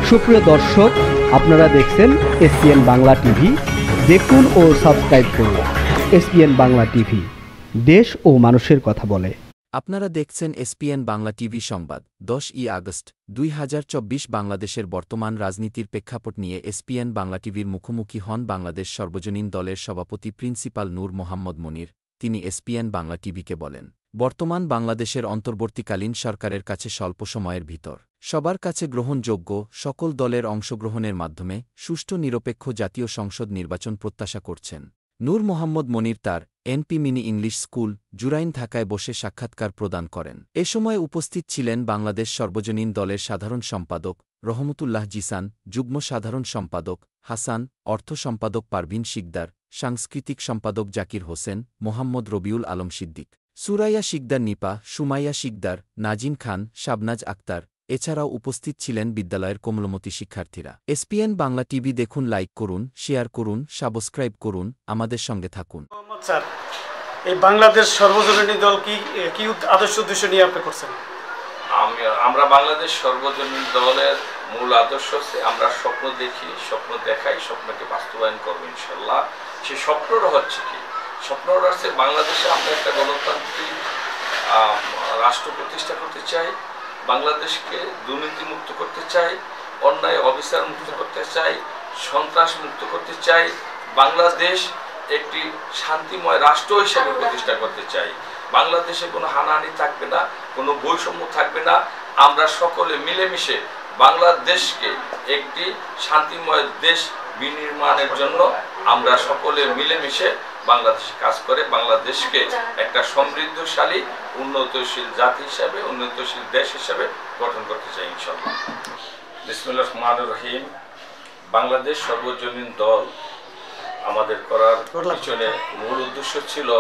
সুপ্রিয় দর্শক, আপনারা দেখছেন এসপিএন বাংলা টিভি। দেখুন ও সাবস্ক্রাইব করুন এসপিএন বাংলা টিভি, দেশ ও মানুষের কথা বলে। আপনারা দেখছেন এসপিএন বাংলা টিভি সংবাদ। 10ই আগস্ট 2024 বাংলাদেশের বর্তমান রাজনীতির প্রেক্ষাপট নিয়ে এসপিএন বাংলা টিভির মুখোমুখি হন বাংলাদেশ সর্বজনীন দলের সভাপতি প্রিন্সিপাল নূর মোহাম্মদ মনির। তিনি এসপিএন বাংলা টিভিকে বলেন, বর্তমান বাংলাদেশের অন্তর্বর্তীকালীন সরকারের কাছে স্বল্প সময়ের ভিতর সবার কাছে গ্রহণযোগ্য সকল দলের অংশগ্রহণের মাধ্যমে সুষ্ঠু নিরপেক্ষ জাতীয় সংসদ নির্বাচন প্রত্যাশা করছেন। নূর মোহাম্মদ মনির তার NP mini English school, Jurain ঢাকায় বসে সাক্ষাৎকার প্রদান করেন। এ সময় উপস্থিত ছিলেন বাংলাদেশ সর্বজনীন দলের সাধারণ সম্পাদক রহমতুল্লাহ জিসান, যুগ্ম সাধারণ সম্পাদক হাসান, অর্থ সম্পাদক পারভিন শিকদার, সাংস্কৃতিক সম্পাদক জাকির হোসেন, মোহাম্মদ রবিউল আলম সিদ্দিক, সুরাইয়া শিকদার নিপা, সুমাইয়া শিকদার, নাজিম খান, শাবনাজ আক্তার। এছাড়াও উপস্থিত ছিলেন বিদ্যালয়ের কোমলমতি শিক্ষার্থীরা। এসপিএন বাংলা টিভি দেখুন, লাইক করুন, শেয়ার করুন, সাবস্ক্রাইব করুন, আমাদের সঙ্গে থাকুন। স্যার, এই বাংলাদেশ সর্বজনীন দল কি আদর্শ উদ্দেশ্য নিয়ে আপনি করছেন? আমরা বাংলাদেশ সর্বজনীন দলের মূল আদর্শ হচ্ছে আমরা স্বপ্ন দেখি, স্বপ্ন দেখাই, স্বপ্নকে বাস্তবায়ন করবো ইনশাল্লাহ। সেই স্বপ্নটা হচ্ছে কি? স্বপ্নটা হচ্ছে বাংলাদেশে আমরা একটা গণতান্ত্রিক রাষ্ট্র প্রতিষ্ঠা করতে চাই, বাংলাদেশকে দুর্নীতি মুক্ত করতে চাই, অন্যায় অবিচার মুক্ত করতে চাই, সন্ত্রাস মুক্ত করতে চাই, বাংলাদেশ একটি শান্তিময় রাষ্ট্র হিসেবে প্রতিষ্ঠা করতে চাই। বাংলাদেশে কোনো হানাহানি থাকবে না, কোনো বৈষম্য থাকবে না। আমরা সকলে মিলেমিশে বাংলাদেশকে একটি শান্তিময় দেশ বিনির্মাণের জন্য আমরা সকলে মিলেমিশে বাংলাদেশে কাজ করে বাংলাদেশকে একটা সমৃদ্ধশালী উন্নতশীল জাতি হিসাবে, উন্নতশীল দেশ হিসাবে গঠন করতে চাই ইনশাআল্লাহ। বিসমিল্লাহির রহমানির রহিম। বাংলাদেশ সর্বজনীন দল আমাদের করার পিছনে মূল উদ্দেশ্য ছিল,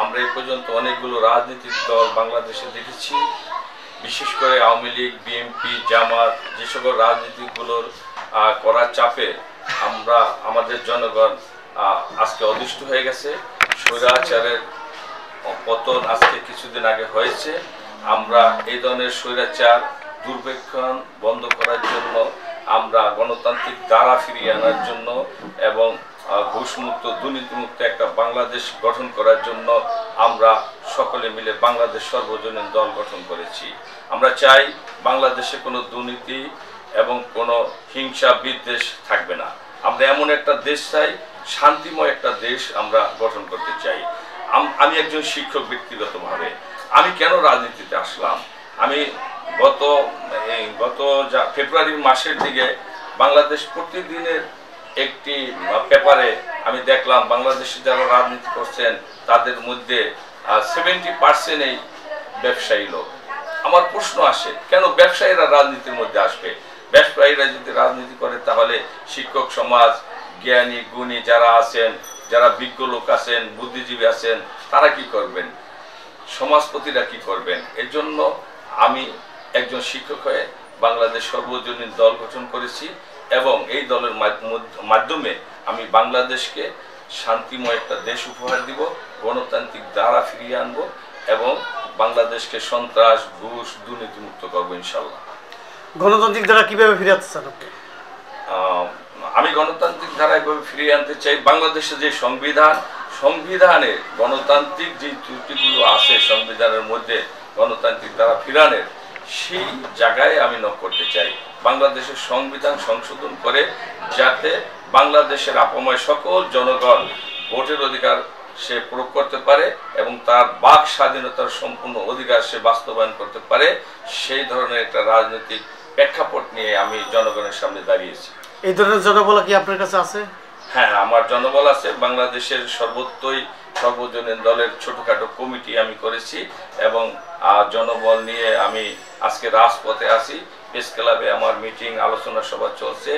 আমরা এই পর্যন্ত অনেকগুলো রাজনৈতিক দল বাংলাদেশে দেখেছি, বিশেষ করে আওয়ামী লীগ, বিএনপি, জামাত, যে সকল রাজনীতিগুলোর করার চাপে আমাদের জনগণ আজকে অদৃষ্ট হয়ে গেছে। স্বৈরাচারের পতন আজকে কিছুদিন আগে হয়েছে। আমরা এই ধরনের স্বৈরাচার দুর্ভিক্ষণ বন্ধ করার জন্য, আমরা গণতান্ত্রিক ধারা ফিরিয়ে আনার জন্য এবং ঘুষমুক্ত দুর্নীতিমুক্ত একটা বাংলাদেশ গঠন করার জন্য আমরা সকলে মিলে বাংলাদেশ সর্বজনীন দল গঠন করেছি। আমরা চাই বাংলাদেশে কোনো দুর্নীতি এবং কোনো হিংসা বিদ্বেষ থাকবে না। আমরা এমন একটা দেশ চাই, শান্তিময় একটা দেশ আমরা গঠন করতে চাই। আমি একজন শিক্ষক ব্যক্তিগতভাবে। আমি কেন রাজনীতিতে আসলাম? আমি গত ফেব্রুয়ারি মাসের দিকে বাংলাদেশ প্রতিদিনের একটি পেপারে আমি দেখলাম বাংলাদেশে যারা রাজনীতি করছেন তাদের মধ্যে 70% এই ব্যবসায়ী লোক। আমার প্রশ্ন আসে, কেন ব্যবসায়ীরা রাজনীতির মধ্যে আসবে? ব্যবসায়ীরা যদি রাজনীতি করে তাহলে শিক্ষক সমাজ, জ্ঞানী গুণী যারা আছেন, যারা বিজ্ঞ লোক আছেন, বুদ্ধিজীবী আছেন, তারা কি করবেন? সমাজপতিরা কি করবেন? এর জন্য আমি একজন শিক্ষক হয়ে বাংলাদেশ সর্বজনীন দল গঠন করেছি এবং এই দলের মাধ্যমে আমি বাংলাদেশকে শান্তিময় একটা দেশ উপহার দিব, গণতান্ত্রিক ধারা ফিরিয়ে আনবো এবং বাংলাদেশকে সন্ত্রাস, ঘুষ, দুর্নীতি মুক্ত করবো ইনশাল্লাহ। গণতান্ত্রিক ধারা কিভাবে ফিরিয়ে আনতে চান আপনি? আমি গণতান্ত্রিক ধারা এভাবে ফিরিয়ে আনতে চাই, বাংলাদেশের যে সংবিধানে গণতান্ত্রিক যে ত্রুটিগুলো আছে সংবিধানের মধ্যে গণতান্ত্রিক ধারা ফিরানের, সেই জায়গায় আমি নক করতে চাই। বাংলাদেশের সংবিধান সংশোধন করে যাতে বাংলাদেশের আপাময় সকল জনগণ ভোটের অধিকার সে প্রয়োগ করতে পারে এবং তার বাক স্বাধীনতার সম্পূর্ণ অধিকার সে বাস্তবায়ন করতে পারে, সেই ধরনের একটা রাজনৈতিক প্রেক্ষাপট নিয়ে আমি জনগণের সামনে দাঁড়িয়েছি। এই ধরনের জনবল কি আপনার কাছে আছে? হ্যাঁ, আমার জনবল আছে। বাংলাদেশের সর্বত্রই সর্বজনীন দলের ছোটখাটো কমিটি আমি করেছি এবং জনবল নিয়ে আমি আজকে রাজপথে আছি। প্রেস ক্লাবে আমার মিটিং, আলোচনা সভা চলছে।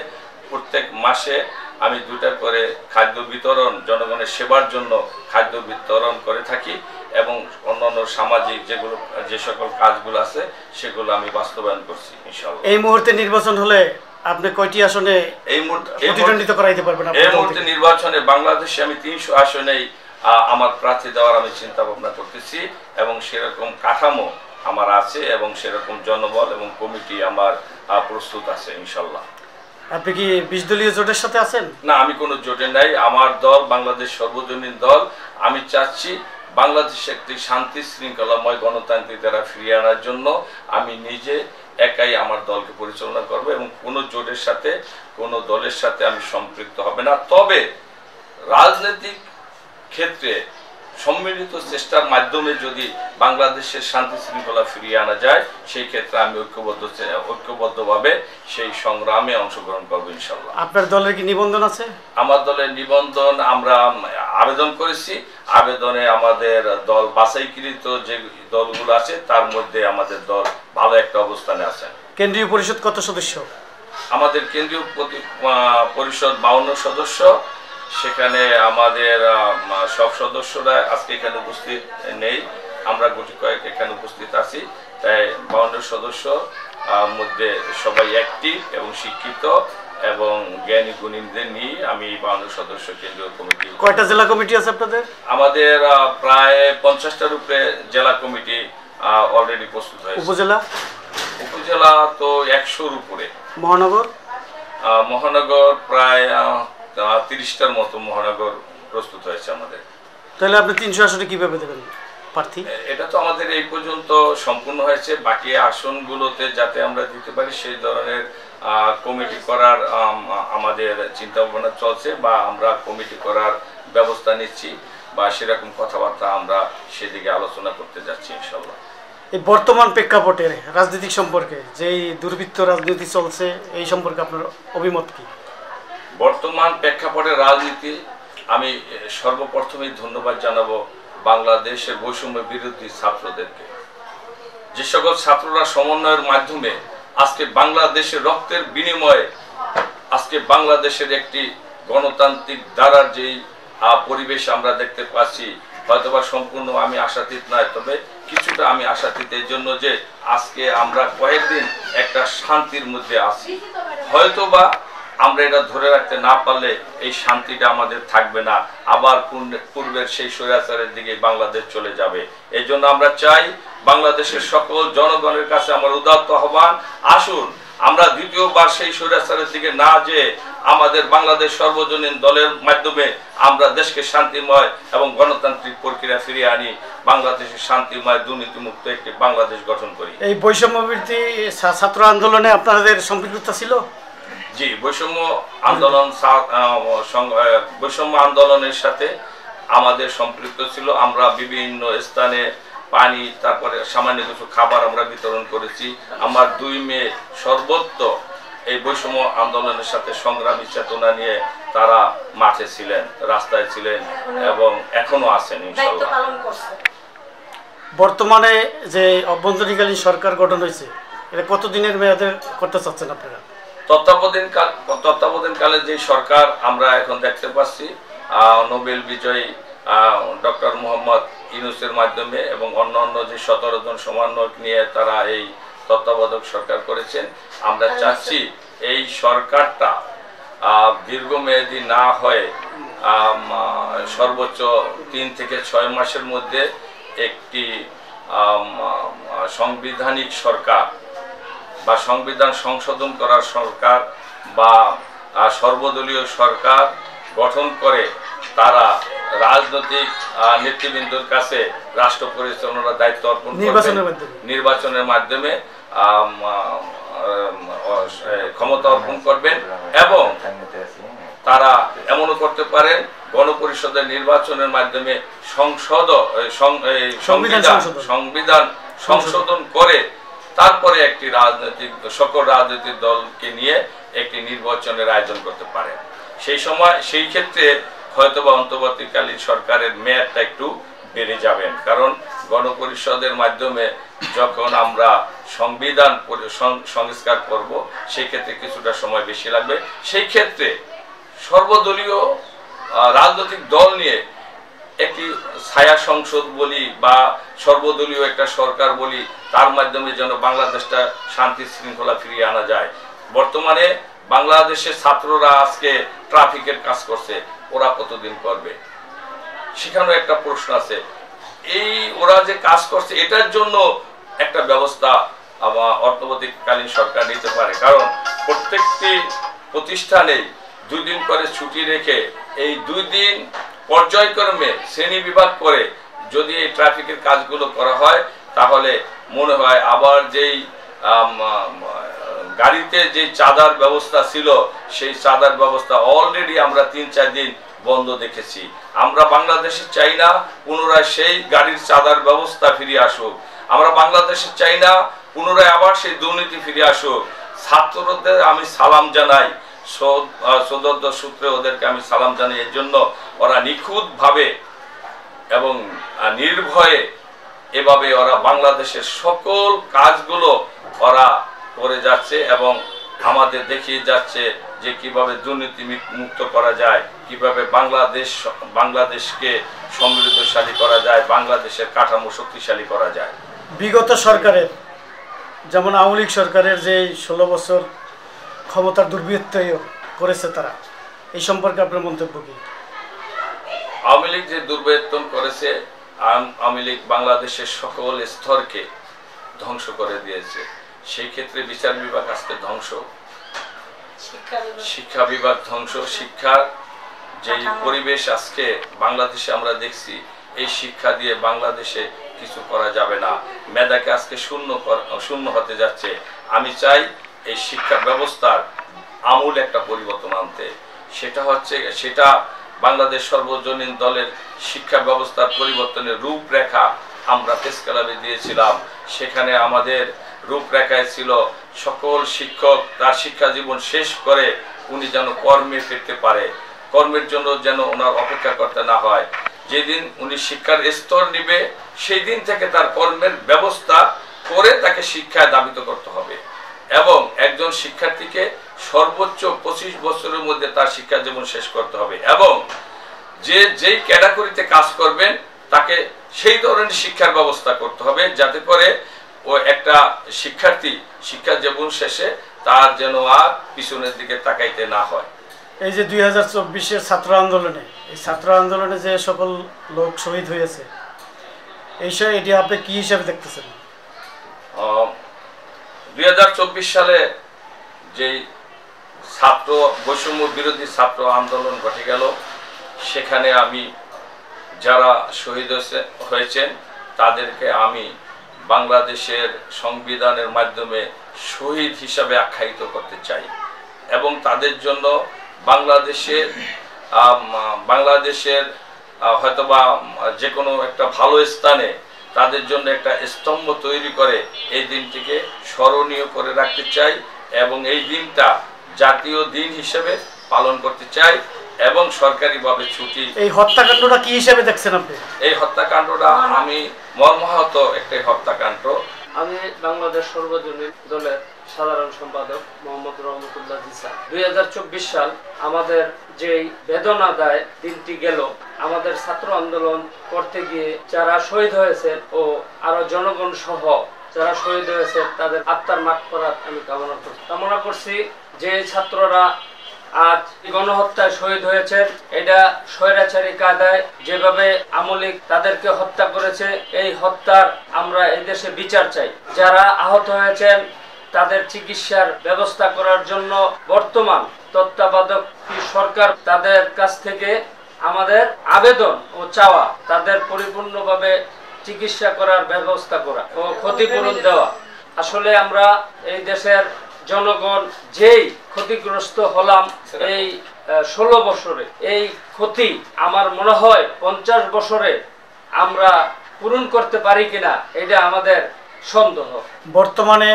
প্রত্যেক মাসে আমি 2টা করে খাদ্য বিতরণ, জনগণের সেবার জন্য খাদ্য বিতরণ করে থাকি এবং অন্যান্য সামাজিক যে সকল কাজগুলো আছে সেগুলো আমি বাস্তবায়ন করছি ইনশাআল্লাহ। এই মুহূর্তে নির্বাচন হলে আপনি কয়টি আসনে এই মুহূর্তে প্রতিদ্বন্দ্বিতা করাইতে পারবেন? এই মুহূর্তে নির্বাচনে বাংলাদেশে আমি 300 আসনেই আমার প্রার্থী দেওয়ার আমি চিন্তা ভাবনা করতেছি এবং সেরকম কাঠামো আমার আছে এবং সেরকম জনবল এবং কমিটি আমার প্রস্তুত আছে ইনশাল্লাহ। আপনি কি 20 দলীয় জোটের সাথে আছেন? না, আমি কোনো জোটে নাই। আমার দল বাংলাদেশ সর্বজনীন দল। আমি চাচ্ছি বাংলাদেশে একটি শান্তি শৃঙ্খলাময় গণতান্ত্রিক ধারা ফিরিয়ে আনার জন্য আমি নিজে একাই আমার দলকে পরিচালনা করব এবং কোনো জোটের সাথে কোনো দলের সাথে আমি সম্পৃক্ত হবে না। তবে রাজনৈতিক ক্ষেত্রে সম্মিলিত চেষ্টার মাধ্যমে যদি বাংলাদেশের শান্তি শৃঙ্খলা ফিরিয়ে আনা যায় সেই ক্ষেত্রে আমি ঐক্যবদ্ধভাবে সেই সংগ্রামে অংশগ্রহণ করবো ইনশাল্লাহ। আপনার দলের কি নিবন্ধন আছে? আমার দলের নিবন্ধন আমরা আবেদন করেছি। আবেদনে আমাদের দল বাছাইকৃত যে দলগুলো আছে তার মধ্যে আমাদের দল ভালো একটা অবস্থানে আছে। কেন্দ্রীয় পরিষদ কত সদস্য? আমাদের কেন্দ্রীয় পরিষদ 52 সদস্য। সেখানে আমাদের সব সদস্যরা আজকে এখানে উপস্থিত নেই, আমরা গুটি কয়েক এখানে উপস্থিত আছি। তাই 52 সদস্য মধ্যে সবাই অ্যাক্টিভ এবং শিক্ষিত এবং জ্ঞানী গুণীদের নিয়ে আমি 52 সদস্য কেন্দ্রীয় কমিটি। কয়টা জেলা কমিটি আছে আপনাদের? আমাদের প্রায় 50টার উপরে জেলা কমিটি অলরেডি প্রস্তুত হয়েছে। উপজেলা? উপজেলা তো 100-র উপরে। মহানগর? মহানগর প্রায় 30টার মতো মহানগর প্রস্তুত হয়েছে আমাদের। তাহলে আপনি 300 আসনে কিভাবে দেবেন প্রার্থী? এটা তো আমাদের এই পর্যন্ত সম্পূর্ণ হয়েছে। বাকি আসনগুলোতে যাতে আমরা দিতে পারি সেই ধরনের কমিটি করার আমাদের চিন্তা ভাবনা চলছে বা আমরা কমিটি করার ব্যবস্থা নিচ্ছি বা সেরকম কথাবার্তা আমরা সেদিকে আলোচনা করতে যাচ্ছি ইনশাল্লাহ। এই বর্তমান প্রেক্ষাপটে রাজনৈতিক সম্পর্কে যেই দুর্বৃত্ত রাজনীতি চলছে এই সম্পর্কে আপনার অভিমত কি? বর্তমান প্রেক্ষাপটে রাজনীতি আমি সর্বপ্রথমেই ধন্যবাদ জানাবো বাংলাদেশের বৈষম্য বিরোধী ছাত্রদেরকে। যে সকল ছাত্ররা সমন্বয়ের মাধ্যমে আজকে বাংলাদেশের রক্তের বিনিময়ে আজকে বাংলাদেশের একটি গণতান্ত্রিক ধারার যেই পরিবেশ আমরা দেখতে পাচ্ছি, হয়তোবা সম্পূর্ণ আমি আশাতীত নয়, তবে কিছুটা আমি আশাতীত এই জন্য যে আজকে আমরা কয়েকদিন একটা শান্তির মধ্যে আছি। হয়তোবা আমরা এটা ধরে রাখতে না পারলে এই শান্তিটা আমাদের থাকবে না, আবার পূর্বের সেই স্বৈরাচারের দিকে বাংলাদেশ চলে যাবে। এই জন্য আমরা চাই বাংলাদেশের সকল জনগণের কাছে আমার উদাত্ত আহ্বান, আসুন আমরা দ্বিতীয়বার সেই স্বৈরাচারের দিকে না যে আমাদের বাংলাদেশ সর্বজনীন দলের মাধ্যমে আমরা দেশকে শান্তিময় এবং গণতান্ত্রিক প্রক্রিয়া ফিরিয়ে আনি, বাংলাদেশের শান্তিময় দুর্নীতিমুক্ত একটি বাংলাদেশ গঠন করি। এই বৈষম্য বিরোধী ছাত্র আন্দোলনে আপনাদের সম্পৃক্ততা ছিল? জি, বৈষম্য আন্দোলনের সাথে আমাদের সম্পৃক্ত ছিল। আমরা বিভিন্ন স্থানে পানি, তারপরে সামান্য কিছু খাবার আমরা বিতরণ করেছি। আমার 2 মেয়ে সর্বত্র এই বৈষম্য আন্দোলনের সাথে সংগ্রামী চেতনা নিয়ে তারা মাঠে ছিলেন, রাস্তায় ছিলেন এবং এখনো আছেন ইনশাআল্লাহ। বর্তমানে যে অভ্যন্তরীণকালীন সরকার গঠন হয়েছে, এটা কতদিনের মেয়াদে করতে চাচ্ছেন আপনারা? তত্ত্বাবধানকালে যে সরকার আমরা এখন দেখতে পাচ্ছি নোবেল বিজয়ী ডক্টর মোহাম্মদ ইউনূসের মাধ্যমে এবং অন্যান্য যে 17 জন সমন্বয়ক নিয়ে তারা এই তত্ত্বাবধায়ক সরকার করেছেন, আমরা চাচ্ছি এই সরকারটা দীর্ঘমেয়াদী না হয়ে সর্বোচ্চ 3 থেকে 6 মাসের মধ্যে একটি সাংবিধানিক সরকার বা সংবিধান সংশোধন করার সরকার বা সর্বদলীয় সরকার গঠন করে তারা রাজনৈতিক নেতৃবৃন্দর কাছে রাষ্ট্র পরিচালনার দায়িত্ব অর্পণ নির্বাচনের মাধ্যমে ক্ষমতা অর্পণ করবেন এবং তারা এমনও করতে পারেন গণপরিষদের নির্বাচনের মাধ্যমে সংবিধান সংশোধন করে তারপরে একটি সকল রাজনৈতিক দলকে নিয়ে একটি নির্বাচনের আয়োজন করতে পারে। সেই ক্ষেত্রে হয়তোবা অন্তর্বর্তীকালীন সরকারের মেয়াদটা একটু বেড়ে যাবেন, কারণ গণপরিষদের মাধ্যমে যখন আমরা সংবিধান সংস্কার করব সেই ক্ষেত্রে কিছুটা সময় বেশি লাগবে। সেই ক্ষেত্রে সর্বদলীয় রাজনৈতিক দল নিয়ে একটি ছায়া সংসদ বলি বা সর্বদলীয় একটা সরকার বলি, তার মাধ্যমে যেন বাংলাদেশটা শান্তি শৃঙ্খলা ফিরিয়ে আনা যায়। বর্তমানে বাংলাদেশের ছাত্ররা আজকে ট্রাফিকের কাজ করছে, ওরা কতদিন করবে? সেখানেও একটা প্রশ্ন আছে। এই ওরা যে কাজ করছে এটার জন্য একটা ব্যবস্থা অন্তর্বর্তীকালীন সরকার নিতে পারে। কারণ প্রত্যেকটি প্রতিষ্ঠানে 2 দিন করে ছুটি রেখে এই 2 দিন পর্যায়ক্রমে শ্রেণী বিভাগ করে যদি এই ট্রাফিকের কাজগুলো করা হয়, তাহলে মনে হয় আবার যেই গাড়িতে যে চাঁদার ব্যবস্থা ছিল, সেই চাঁদার ব্যবস্থা অলরেডি আমরা 3-4 দিন বন্ধ দেখেছি। আমরা বাংলাদেশে চাই না পুনরায় সেই গাড়ির চাঁদার ব্যবস্থা ফিরে আসুক। আমরা বাংলাদেশে চাই না পুনরায় আবার সেই দুর্নীতি ফিরে আসুক। ছাত্রদের আমি সালাম জানাই, সদস্য সূত্রে ওদেরকে আমি সালাম জানাই। এর জন্য ওরা নিখুঁতভাবে এবং নির্ভয়ে এভাবে ওরা বাংলাদেশের সকল কাজগুলো ওরা করে যাচ্ছে এবং আমাদের দেখিয়ে যাচ্ছে যে কিভাবে দুর্নীতি মুক্ত করা যায়, কিভাবে বাংলাদেশকে সমৃদ্ধশালী করা যায়, বাংলাদেশের কাঠামো শক্তিশালী করা যায়। বিগত সরকারের, যেমন আওয়ামী লীগ সরকারের যে 16 বছর ক্ষমতার দুর্বৃত্ত করেছে, তারা এই সম্পর্কে আপনার মন্তব্য কি? আওয়ামী লীগ যে দুর্বৃত্তন করেছে, আওয়ামী লীগ বাংলাদেশের সকল স্তরকে ধ্বংস করে দিয়েছে। সেই ক্ষেত্রে বিচার বিভাগ আজকে ধ্বংস, শিক্ষা বিভাগ ধ্বংস। শিক্ষার যে পরিবেশ আজকে বাংলাদেশে আমরা দেখছি, এই শিক্ষা দিয়ে বাংলাদেশে কিছু করা যাবে না। মেধাকে আজকে শূন্য হতে যাচ্ছে। আমি চাই এই শিক্ষা ব্যবস্থার আমূল একটা পরিবর্তন আনতে। সেটা বাংলাদেশ সর্বজনীন দলের শিক্ষা ব্যবস্থার পরিবর্তনের রূপরেখা আমরা প্রেস ক্লাবে দিয়েছিলাম। সেখানে আমাদের রূপরেখায় ছিল সকল শিক্ষক তার শিক্ষা জীবন শেষ করে উনি যেন কর্মে ফিরতে পারে, কর্মের জন্য যেন ওনার অপেক্ষা করতে না হয়। যেদিন উনি শিক্ষার স্তর নিবে, সেই দিন থেকে তার কর্মের ব্যবস্থা করে তাকে শিক্ষায় দাবিত করতে হবে এবং একজন শিক্ষার্থীকে সর্বোচ্চ 25 বছরের মধ্যে তার শিক্ষা জীবন শেষ করতে হবে এবং যেই ক্যাটাগরিতে কাজ করবেন তাকে সেই ধরনের শিক্ষার ব্যবস্থা করতে হবে, যাতে করে ও একটা শিক্ষার্থী শিক্ষা জীবন শেষে তার যেন আর পিছনের দিকে তাকাইতে না হয়। এই যে 2024-এর ছাত্র আন্দোলনে, এই ছাত্র আন্দোলনে যে সকল লোক শহীদ হয়েছে, এটি আপনি কি হিসাবে দেখতেছেন? 2024 সালে যে ছাত্র বৈষম্য বিরোধী ছাত্র আন্দোলন ঘটে গেল, সেখানে আমি যারা শহীদ হয়েছেন তাদেরকে আমি বাংলাদেশের সংবিধানের মাধ্যমে শহীদ হিসাবে আখ্যায়িত করতে চাই এবং তাদের জন্য বাংলাদেশের হয়তোবা যে কোনো একটা ভালো স্থানে তাদের জন্য একটা স্তম্ভ তৈরি করে এই দিনটিকে স্মরণীয় করে রাখতে চাই এবং এই দিনটা জাতীয় দিন হিসেবে পালন করতে চাই এবং সরকারিভাবে ছুটি। এই হত্যাকাণ্ডটা কি হিসেবে দেখছেন আপনি? এই হত্যাকাণ্ডটা আমি মর্মাহত একটা হত্যাকাণ্ড। আমি বাংলাদেশ সর্বজনীন দলের সাধারণ সম্পাদক মোহাম্মদ রহমতুল্লাহ জিসা। 2024 সাল আমাদের যেই বেদনাদায় দিনটি গেল, আমাদের ছাত্র আন্দোলন করতে গিয়ে যারা শহীদ হয়েছে ও আরো জনগণ সহ যারা শহীদ হয়েছে তাদের আত্মার মাগফিরাত আমি কামনা করছি। যে ছাত্ররা আজ গণহত্যায় শহীদ হয়েছে, এটা স্বৈরাচারী কায়দায় যেভাবে আওয়ামী লীগ তাদেরকে হত্যা করেছে, এই হত্যার আমরা এই দেশে বিচার চাই। যারা আহত হয়েছেন তাদের চিকিৎসার ব্যবস্থা করার জন্য বর্তমান তত্ত্বাবধায়ক সরকার তাদের কাছ থেকে আমাদের আবেদন ও চাওয়া তাদের পরিপূর্ণভাবে চিকিৎসা করার ব্যবস্থা করা ও ক্ষতিপূরণ দেওয়া। আসলে আমরা এই দেশের জনগণ যেই ক্ষতিগ্রস্ত হলাম এই 16 বছরে, এই ক্ষতি আমার মনে হয় 50 বছরে আমরা পূরণ করতে পারি কিনা এটা আমাদের সন্দেহ। বর্তমানে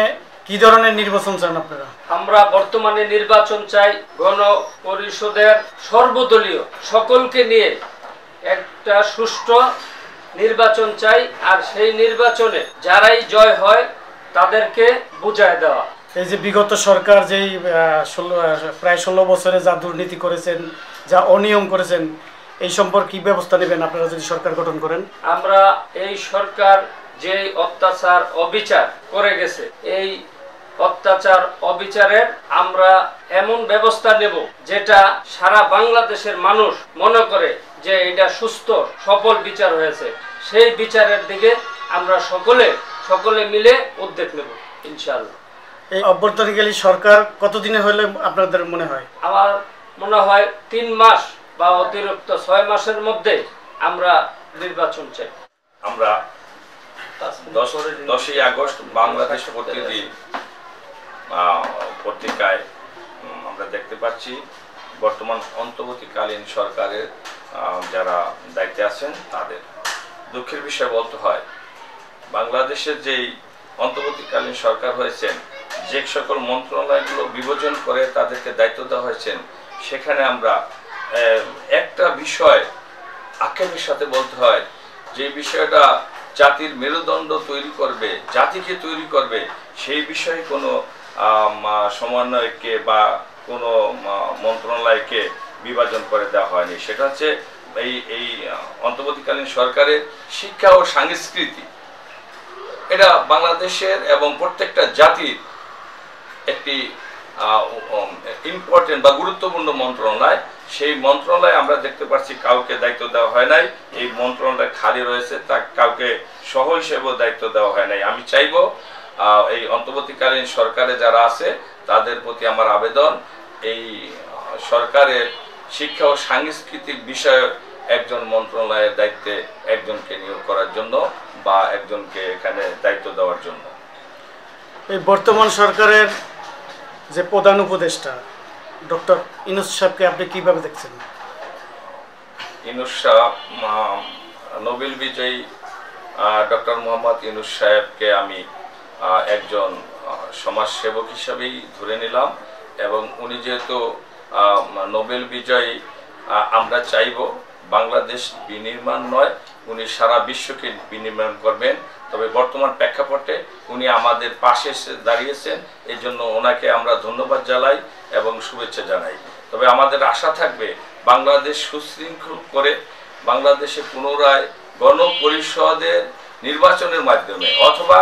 কি ধরনের নির্বাচন চান আপনারা? আমরা বর্তমানে নির্বাচন চাই, গণপরিষদের সর্বদলীয় সকলকে নিয়ে একটা সুষ্ঠু নির্বাচন চাই আর সেই নির্বাচনে যারাই জয় হয় তাদেরকে বুঝায় দেওয়া। এই যে বিগত সরকার যেই প্রায় 16 বছরে যা দুর্নীতি করেছেন, যা অনিয়ম করেছেন, এই সম্পর্কে কি ব্যবস্থা নেবেন আপনারা যদি সরকার গঠন করেন? আমরা এই সরকার যে অত্যাচার অবিচার করে গেছে, এই অত্যাচার অবিচারের আমরা এমন ব্যবস্থা নেব যেটা সারা বাংলাদেশের মানুষ মনে করে যে এটা সুস্থ সফল বিচার হয়েছে। সেই বিচারের দিকে আমরা সকলে সকলে মিলে উদ্যোগ নেব ইনশাআল্লাহ। এই অভ্যন্তরীণকালী সরকার কতদিনে হলে আপনাদের মনে হয়? আমার মনে হয় 3 মাস বা অতিরিক্ত 6 মাসের মধ্যে আমরা নির্বাচন চাই। আমরা 10ই আগস্ট বাংলাদেশ প্রতিদিন পত্রিকায় আমরা দেখতে পাচ্ছি বর্তমান অন্তর্বর্তীকালীন সরকারের যারা দায়িত্বে আছেন তাদের দুঃখের বিষয় বলতে হয়, বাংলাদেশের যেই অন্তর্বর্তীকালীন সরকার হয়েছেন, যে সকল মন্ত্রণালয়গুলো বিভাজন করে তাদেরকে দায়িত্ব দেওয়া হয়েছেন, সেখানে আমরা একটা বিষয় আক্ষেপের সাথে বলতে হয়, যে বিষয়টা জাতির মেরুদণ্ড তৈরি করবে, জাতিকে তৈরি করবে, সেই বিষয়ে কোনো সমন্বয়কে বা কোনো মন্ত্রণালয়কে বিভাজন করে দেওয়া হয়নি। সেটা হচ্ছে এই অন্তর্বর্তীকালীন সরকারের শিক্ষা ও সংস্কৃতি। এটা বাংলাদেশের এবং প্রত্যেকটা জাতির একটি ইম্পর্টেন্ট বা গুরুত্বপূর্ণ মন্ত্রণালয়। সেই মন্ত্রণালয় আমরা দেখতে পাচ্ছি কাউকে দায়িত্ব দেওয়া হয় নাই, এই মন্ত্রণালয় খালি রয়েছে, তা কাউকে সহ হিসেবেও দায়িত্ব দেওয়া হয় নাই। আমি চাইব এই অন্তর্বর্তীকালীন সরকারে যারা আছে তাদের প্রতি আমার আবেদন, এই সরকারের শিক্ষা ও সাংস্কৃতিক বিষয়ে একজন মন্ত্রণালয়ের দায়িত্বে একজনকে নিয়োগ করার জন্য বা একজনকে এখানে দায়িত্ব দেওয়ার জন্য। এই বর্তমান সরকারের যে প্রধান উপদেষ্টা ডক্টর ইউনূস সাহেবকে আপনি কিভাবে দেখছেন? ইউনূস সাহেব, নোবেল বিজয়ী ডক্টর মোহাম্মদ ইউনূস সাহেবকে আমি একজন সমাজসেবক হিসাবেই ধরে নিলাম, এবং উনি যেহেতু নোবেল বিজয়ী, আমরা চাইব বাংলাদেশ বিনির্মাণ নয়, উনি সারা বিশ্বকে বিনির্মাণ করবেন। তবে বর্তমান প্রেক্ষাপটে উনি আমাদের পাশে এসে দাঁড়িয়েছেন, এই জন্য ওনাকে আমরা ধন্যবাদ জানাই এবং শুভেচ্ছা জানাই। তবে আমাদের আশা থাকবে বাংলাদেশ সুশৃঙ্খল করে বাংলাদেশে পুনরায় গণপরিষদের নির্বাচনের মাধ্যমে অথবা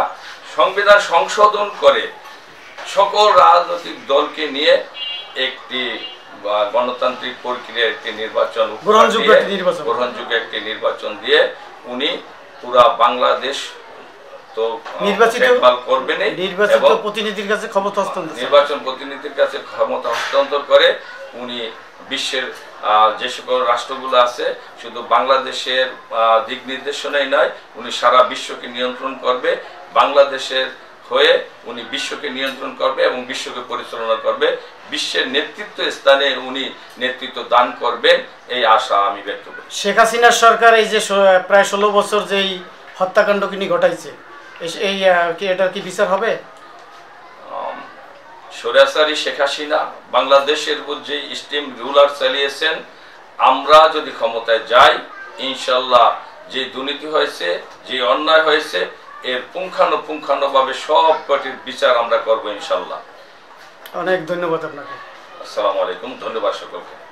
সংবিধান সংশোধন করে সকল রাজনৈতিক দলকে নিয়ে একটি গণতান্ত্রিক প্রক্রিয়ার একটি নির্বাচন, গ্রহণযোগ্য একটি নির্বাচন দিয়ে উনি পুরা বাংলাদেশ তো নির্বাচিত করবেন, নির্বাচিত প্রতিনিধির কাছে ক্ষমতা হস্তান্তর, নির্বাচন প্রতিনিধির কাছে ক্ষমতা হস্তান্তর করে উনি বিশ্বের যে সকল রাষ্ট্রগুলো আছে শুধু বাংলাদেশের দিক নির্দেশনাই নয়, উনি সারা বিশ্বকে নিয়ন্ত্রণ করবে, বাংলাদেশের হয়ে উনি বিশ্বকে নিয়ন্ত্রণ করবে এবং বিশ্বকে পরিচালনা করবে, বিশ্বের নেতৃত্ব স্থানে উনি নেতৃত্ব দান করবেন, এই আশা আমি ব্যক্ত করি। শেখ হাসিনার সরকার এই যে প্রায় 16 বছর যেই হত্যাকাণ্ড কিনি ঘটাইছে, এই এটার কি বিচার হবে? স্বৈরাচারী শেখ হাসিনা বাংলাদেশের যে স্টিম রুলার চালিয়েছেন, আমরা যদি ক্ষমতায় যাই ইনশাল্লাহ যে দুর্নীতি হয়েছে, যে অন্যায় হয়েছে, এর পুঙ্খানুপুঙ্খানুভাবে সব কটির বিচার আমরা করবো ইনশাল্লাহ। অনেক ধন্যবাদ আপনাকে। আসসালামু আলাইকুম, ধন্যবাদ সকলকে।